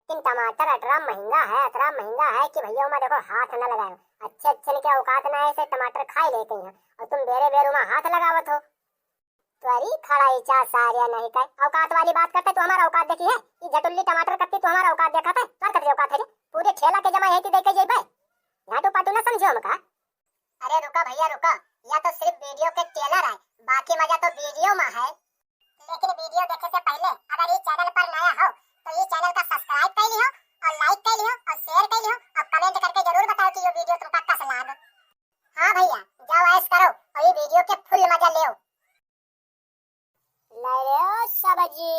लेकिन टमाटर अतरा महंगा है कि भैया मैं देखो हाथ न लगाओ। अच्छे अच्छे ने क्या औकात ना ऐसे टमाटर खाई लेते हैं और तुम बेरे बेरू में हाथ लगावत हो। तुम्हारी खड़ाई चा सारिया नहीं का औकात वाली बात करते तो हमारा औकात देखी है। ये झटुल्ली टमाटर कत्ती तो हमारा औकात देखा था। कर कतरी औकात है रे? पूरे ठेला के जमा है कि देखे जेबे घाटू पाटू ना समझो हमका। अरे रुका भैया रुका, या तो सिर्फ वीडियो के ट्रेलर है, बाकी मजा तो वीडियो में है। लेकिन वीडियो देखे से पहले अगर ये चैनल पर नया हो तो ये चैनल का सब्सक्राइब कर लियो और लाइक कर लियो और शेयर कर लियो और कमेंट करके जरूर बताओ कि ये वीडियो तुमका कैसा लगा। हाँ भैया जाओ ऐश करो और ये वीडियो के फुल मजा ले लो सब्जी,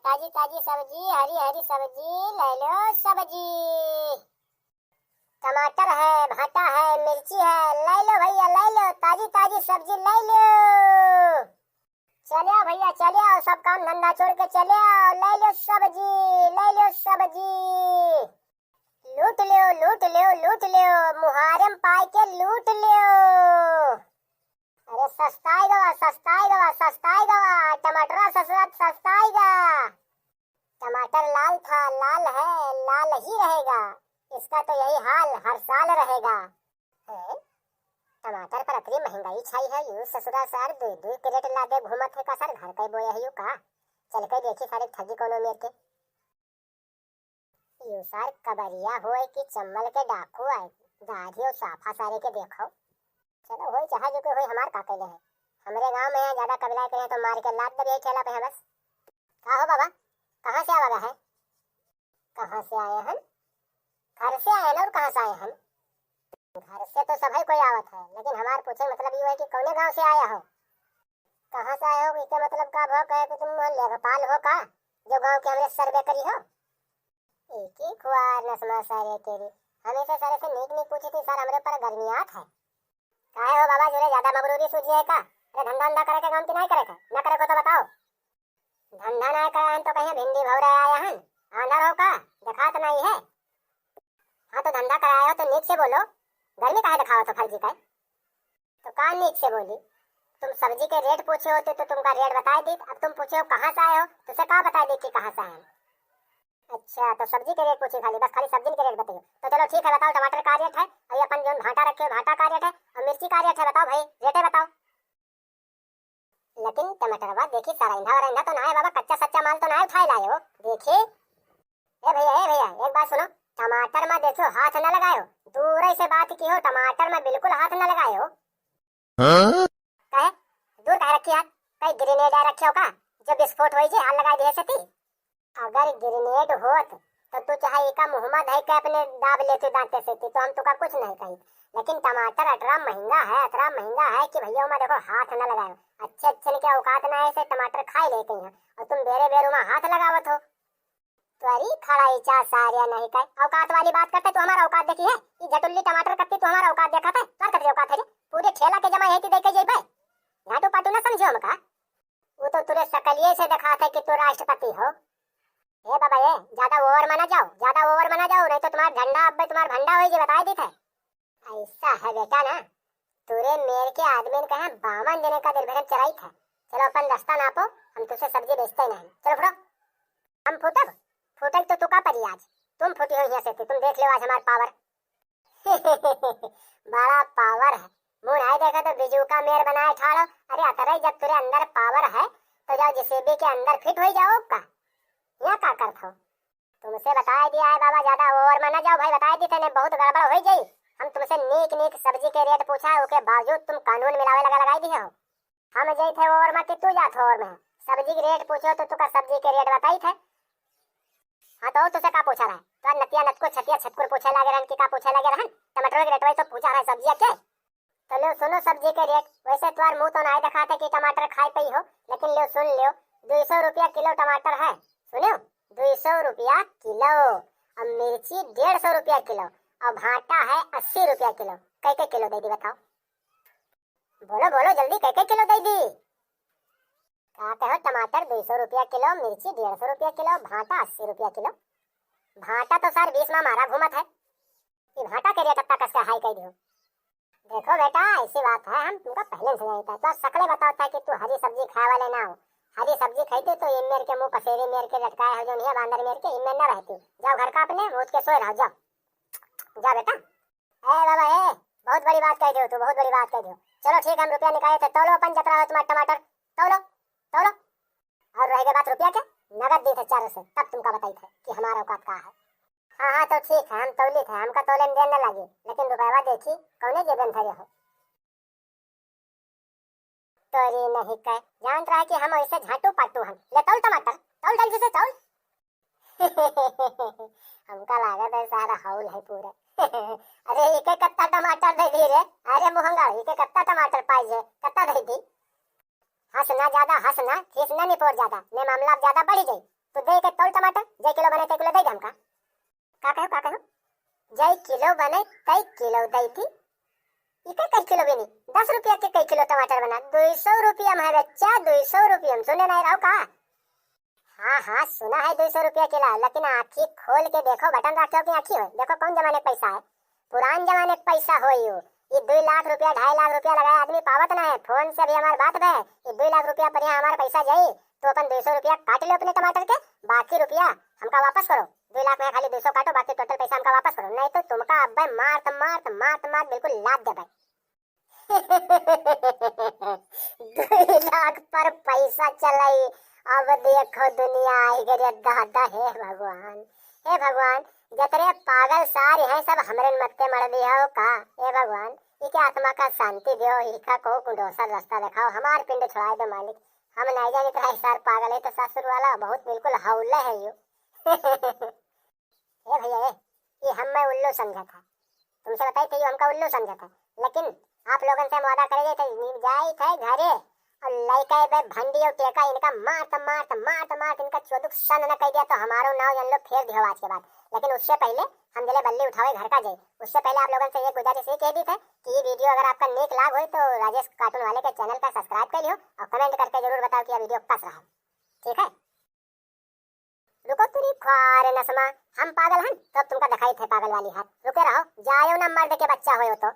ताजी ताजी सब्जी, हरी हरी सब्जी ले लो सब्जी। टमाटर है, भाटा है, मिर्ची है, ले लो भैया ले लो, ताजी ताजी सब्जी ले लो। चलिए भैया चलिए, सब काम धंधा छोड़ के चले आओ, ले लो सब्जी ले लो सब्जी। लूट लो लूट लो लूट लो, मुहारम पाई के लूट लो। अरे सस्ताई गवा सस्ताई गवा सस्ताई गवा, टमाटर सस्ताई गा। टमाटर लाल था लाल है लाल ही रहेगा, इसका तो यही हाल हर साल रहेगा। टमाटर पर इतनी महंगाई छाई है, यू ससुरा सर दू क्रेट लादे घूमत है का सर घर पे बोया है यू का। चल के देखी सारे ठगी कोनो मेर के यू सर कबरिया होए कि चम्मल के डाकू आए दाढ़ी साफा सारे के देखो। चलो होई चाहे जो कोई होई, हमार का कहले है। हमरे गांव में ज्यादा कबीला के हैं तो मार के लात दे ठेला पे है बस। का हो बाबा कहां से आवा है? कहां से आए हम? घर से आए ना, और कहां से आए हम? घर से तो सभी कोई आवत है, लेकिन हमार पूछे मतलब ये है कि कौने गांव से आया हो? कहां से आए हो इसका मतलब का भाव कहे कि तुम लेखपाल हो का जो गांव के हमरे सर्वे करी हो? एक ही खुआर नस्मा सारे तेरी हमेशा सारे से नीक नीक पूछी थी सर हमरे पर गर्मियात है। काहे हो बाबा जोरे ज्यादा मगरूरी सूझी है का? अरे धंधा धंधा करे के काम की नहीं करे का? न करे को तो बताओ। धंधा ना करे हन तो कहीं भिंडी भौरे आया हन आंधर हो का दिखात नहीं है। हाँ तो धंधा कराया हो तो नीक से बोलो, गर्मी काहे दिखाओ तो फर्जी का? तो का नीक से बोली? तुम सब्जी के रेट पूछे होते तो तुमका रेट बता दी, अब तुम पूछे हो कहाँ से आए हो तो उसे कहा बता दी कि कहाँ से आए। अच्छा तो सब्जी के रेट पूछी खाली, बस खाली सब्जी के रेट बताइए। तो चलो ठीक है बताओ टमाटर का रेट है और अपन जो भाटा रखे हो भाटा का रेट है और मिर्ची का रेट है, बताओ भाई रेटे बताओ। लेकिन टमाटर देखी सारा इंधा तो ना है बाबा, कच्चा सच्चा माल तो ना उठाए लाए हो। देखिए ए भैया एक बात सुनो, टमाटर में देखो हाथ न लगाए हो, दूर से बात की हो, टमाटर में बिल्कुल हाथ न लगाए हो। कहे दूर कहे रखी हाथ, कहीं ग्रेनेड रखे हो का जो विस्फोट हो जे हाथ लगाई दे सती? अगर ग्रेनेड होत तो तू चाहे एका मुहम्मद है के अपने दाब लेते दांते से तो हम तुका कुछ नहीं कही। लेकिन टमाटर अतरा महंगा है कि भैया मैं देखो हाथ न लगाओ। अच्छे अच्छे ने क्या औकात ना ऐसे टमाटर खाई लेते हैं और तुम बेरे बेरू में हाथ लगावत हो। तुम्हारी खड़ाई चा सारिया नहीं का औकात वाली बात करते तो हमारा औकात देखी है। ये झटुल्ली टमाटर कत्ती तो हमारा औकात देखा था। कर कतरी औकात है रे? पूरे ठेला के जमा है कि देखे जेबे घाटू पाटू ना समझो हमका। वो तो तुरे शकलिये से दिखा था कि तू राष्ट्रपति हो। ए बाबा ये ज्यादा ओवर मना जाओ, ज्यादा ओवर मना जाओ, नहीं तो तुम्हारा झंडा अब तुम्हारा भंडा हो जे बता दी था। ऐसा है बेटा ना, तुरे मेर के आदमी ने कहा 52 दिन का दिल भर चराई था। चलो अपन रास्ता नापो, हम तुझसे सब्जी बेचते नहीं। चलो फुटो हम फूटब फूटक तो तुका परी आज तुम फूटी हो यहाँ से तुम देख लो आज हमारा पावर। बड़ा पावर है, मुंह नहीं देखा तो बिजू का मेयर बनाए ठाड़ो। अरे अतरे जब तुरे अंदर पावर है तो जाओ जेसीबी के अंदर फिट हो जाओ का यहाँ का करत हो? तुमसे बताया दिया है बाबा ज्यादा ओवर में न जाओ भाई, बताया दी थे बहुत गड़बड़ हो जाई। हम तुमसे नीक सब्जी के रेट पूछा है, उसके बावजूद तुम कानून मिलावे लगाई दिए हो। हम जाई थे ओवर में कि तू जात ओवर में? सब्जी के रेट पूछो तो तुका सब्जी के रेट बताई थे। हाँ तो तुझसे का पूछा रहा है? तो नतिया नतको छतिया छतकुर पूछे लगे रहन कि का पूछे लगे रहन? टमाटर के रेट वही तो पूछा रहा है सब्जी के। तो लो सुनो सब्जी के रेट, वैसे तुम्हार मुंह तो नहीं दिखा था कि टमाटर खाई पई हो, लेकिन लो सुन लो 200 रुपया किलो टमाटर है। सुनो 200 रुपया किलो और मिर्ची 150 रुपया किलो और भाटा है 80 रुपया किलो। कैसे किलो दे दी बताओ? बोलो बोलो जल्दी कैसे किलो दे दी? कहते हो टमाटर 200 रुपया किलो, मिर्ची 150 रुपया किलो, भाटा 80 रुपया किलो। भाटा तो सर 20 में हमारा घूमत है, ये भाटा के रेट अब तक हाई कह दियो। देखो बेटा ऐसी बात है, हम तुमको पहले से नहीं था तो सकले बताता है कि तू हरी सब्जी खाए वाले ना हो। हरी सब्जी खाती तो इमेर के मुंह पसेरी मेर के लटकाए हो जो नहीं बांदर मेर के इमेर न रहती। जाओ घर का अपने मुझ के सोए रहो, जाओ जा बेटा। ए बाबा ए, बहुत बड़ी बात कह दियो तू, बहुत बड़ी बात कह दियो। चलो ठीक है, हम रुपया निकाले थे, तौलो अपन जतरा हो तुम्हारा टमाटर, तौलो तौलो। और रहेगा बात रुपया के, नगद दी थे 4 से, तब तुमका बताई थे कि हमारा औकात का है। हाँ हाँ तो ठीक है, हम तौली थे, हमका तौले में देर न लगी, लेकिन रुपया देखी कौने जेबन धरे हो। तोरी नहीं कह, जानत रहा कि हम ऐसे झाटू पाटू हम। ले तौल टमाटर, तौल जल्दी से तौल। हमका लागत है सारा हौल है पूरा। अरे इके कत्ता टमाटर दे दी रे, अरे मुहंगा इके कत्ता टमाटर पाइजे, कत्ता दे दी। हंसना ज्यादा हंसना, खींचना नहीं पोर ज्यादा, ने मामला ज्यादा बढ़ी जाई। तो दे के तौल टमाटर, जय किलो बने ते किलो दे दे हमका। का कहो जय किलो बने तई किलो दे दी। इके कई किलो भी नहीं, 10 रुपया के कई किलो टमाटर बना, 200 रुपया में बच्चा, 200 रुपया में सुने नहीं रहो का। हाँ हाँ सुना है 200 रुपया किला, लेकिन आँखी खोल के देखो, बटन रखो की आँखी हो, देखो कौन जमाने का पैसा है। पुरान जमाने का पैसा हो ये 2 लाख रुपया 2.5 लाख रुपया लगाया आदमी पावत ना है। फोन से अभी हमारी बात है, ये 2 लाख रुपया पर यहाँ हमारा पैसा जाये तो अपन 200 रुपया काट लो अपने टमाटर के, बाकी रुपया हमका वापस करो। 2 लाख में खाली 200 काटो, बाकी टोटल पैसा हमका वापस करो, नहीं तो तुमका अब मारत मारत मारत मारत बिल्कुल लाद दे भाई। 2 लाख पर पैसा चलाई, अब देखो दुनिया आई गई दादा। हे भगवान, हे भगवान, जतरे पागल सारे हैं सब हमरे मत्ते मर दिया हो का। हे भगवान, इके आत्मा का शांति दियो, इका को कुंडोसर रास्ता दिखाओ, हमार पिंड छुड़ाए दो मालिक। हम नहीं जाने तो सार पागल है तो ससुर वाला बहुत बिल्कुल हौला है यू। ए भैया ये हम मैं उल्लू समझा था, तुमसे बताई थी हमका उल्लू समझा था, लेकिन आप लोगन से वादा करे थे जाई थे घरे और लइका बे भंडी और टेका इनका मारत मारत मारत मारत इनका चोदुक सन न कह दिया तो हमारो नाव जन लोग फेर दियो आज के बाद। लेकिन उससे पहले हम दिले बल्ली उठावे घर का जाए, उससे पहले आप लोगन से ये गुजारिश ये कह दी थी कि ये वीडियो अगर आपका नेक लाभ हो तो राजेश कार्टून वाले के चैनल का सब्सक्राइब कर लियो और कमेंट करके जरूर बताओ कि यह वीडियो कस रहा है, ठीक है। रुको तुरी ख्वार नसमा, हम पागल हैं तब तुमका दिखाई थे पागल वाली हाथ, रुके रहो, जायो ना मर्द के बच्चा हो तो।